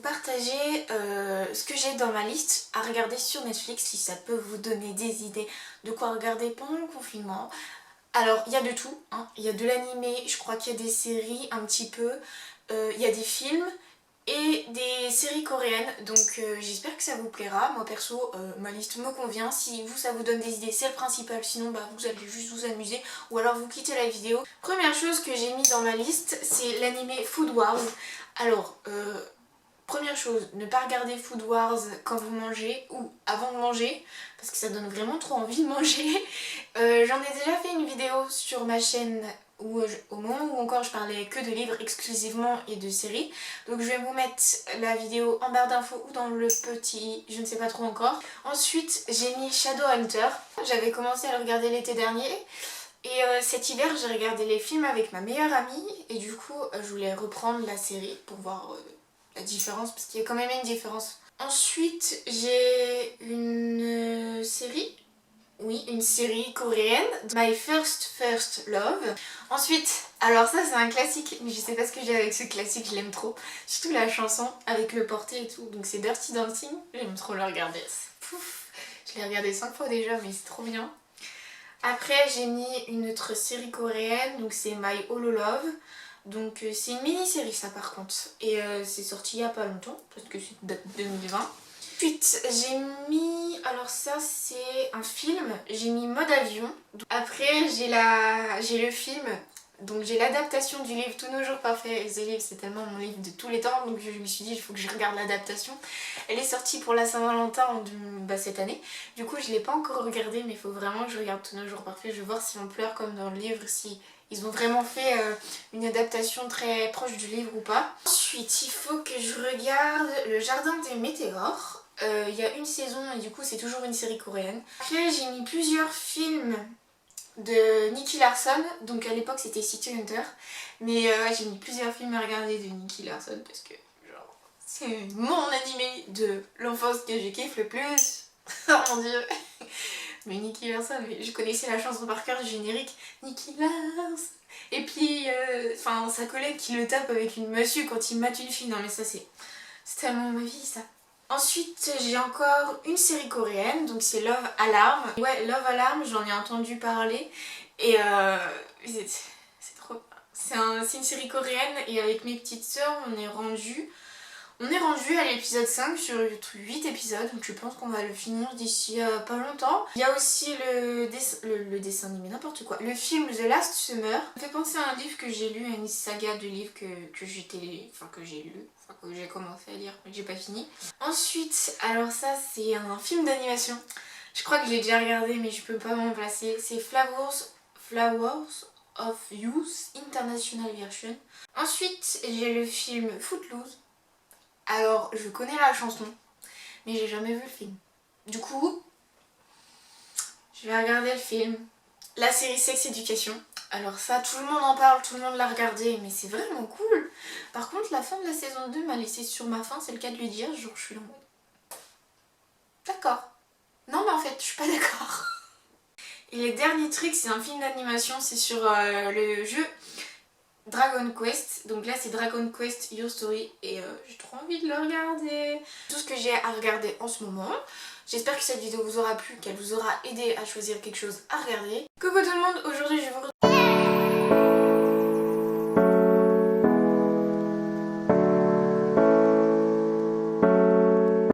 partager ce que j'ai dans ma liste à regarder sur Netflix si ça peut vous donner des idées de quoi regarder pendant le confinement. Alors il y a de tout, hein. Il y a de l'animé, je crois qu'il y a des séries un petit peu, il y a des films et des séries coréennes, donc j'espère que ça vous plaira. Moi perso, ma liste me convient. Si vous ça vous donne des idées, c'est le principal, sinon bah, vous allez juste vous amuser ou alors vous quittez la vidéo. Première chose que j'ai mis dans ma liste, c'est l'animé Food Wars. Alors, première chose, ne pas regarder Food Wars quand vous mangez ou avant de manger parce que ça donne vraiment trop envie de manger. J'en ai déjà fait une vidéo sur ma chaîne où au moment où encore je parlais que de livres exclusivement et de séries. Donc je vais vous mettre la vidéo en barre d'infos ou dans le petit, je ne sais pas trop encore. Ensuite j'ai mis Shadowhunter. J'avais commencé à le regarder l'été dernier. Et cet hiver j'ai regardé les films avec ma meilleure amie et du coup je voulais reprendre la série pour voir la différence parce qu'il y a quand même une différence. Ensuite j'ai une série, oui une série coréenne, My First Love. Ensuite, alors ça c'est un classique mais je sais pas ce que j'ai avec ce classique, je l'aime trop. Surtout la chanson avec le porté et tout, donc c'est Dirty Dancing, j'aime trop le regarder. Pouf, je l'ai regardé 5 fois déjà mais c'est trop bien. Après j'ai mis une autre série coréenne, donc c'est My Holo Love. Donc c'est une mini-série ça par contre. Et c'est sorti il y a pas longtemps, parce que c'est date 2020. Ensuite j'ai mis, alors ça c'est un film, j'ai mis Mode Avion. Après j'ai le film, donc j'ai l'adaptation du livre Tous nos jours parfaits. Et ce livre c'est tellement mon livre de tous les temps, donc je me suis dit il faut que je regarde l'adaptation. Elle est sortie pour la Saint-Valentin cette année. Du coup je l'ai pas encore regardée mais il faut vraiment que je regarde Tous nos jours parfaits. Je vais voir si on pleure comme dans le livre, si ils ont vraiment fait une adaptation très proche du livre ou pas. Ensuite il faut que je regarde Le Jardin des Météores. Il y a une saison et du coup c'est toujours une série coréenne. Après j'ai mis plusieurs films de Nicky Larson, donc à l'époque c'était City Hunter, mais j'ai mis plusieurs films à regarder de Nicky Larson parce que genre c'est mon animé de l'enfance que je kiffe le plus. Oh mon dieu. Mais Nicky Larson, mais je connaissais la chanson par cœur du générique, Nicky Larson. Et puis enfin sa collègue qui le tape avec une massue quand il mate une fille, non mais ça c'est tellement ma vie ça. Ensuite j'ai encore une série coréenne, donc c'est Love Alarm. Ouais, Love Alarm, j'en ai entendu parler et c'est trop... C'est une série coréenne et avec mes petites sœurs on est rendu à l'épisode 5 sur 8 épisodes, donc je pense qu'on va le finir d'ici pas longtemps. Il y a aussi le dessin animé, n'importe quoi. Le film The Last Summer. Ça me fait penser à un livre que j'ai lu, à une saga de livres que j'ai commencé à lire mais que j'ai pas fini. Ensuite, alors ça c'est un film d'animation. Je crois que j'ai déjà regardé mais je peux pas m'en placer. C'est Flowers of Youth International Version. Ensuite j'ai le film Footloose. Alors, je connais la chanson, mais j'ai jamais vu le film. Du coup, je vais regarder le film. La série Sex Education. Alors ça, tout le monde en parle, tout le monde l'a regardé, mais c'est vraiment cool. Par contre, la fin de la saison 2 m'a laissé sur ma faim, c'est le cas de lui dire. Genre, je suis là en mode... D'accord. Non, mais en fait, je suis pas d'accord. Et le dernier truc, c'est un film d'animation, c'est sur le jeu Dragon Quest, donc là c'est Dragon Quest Your Story et j'ai trop envie de le regarder. Tout ce que j'ai à regarder en ce moment. J'espère que cette vidéo vous aura plu, qu'elle vous aura aidé à choisir quelque chose à regarder. Coucou tout le monde, aujourd'hui je vous retrouve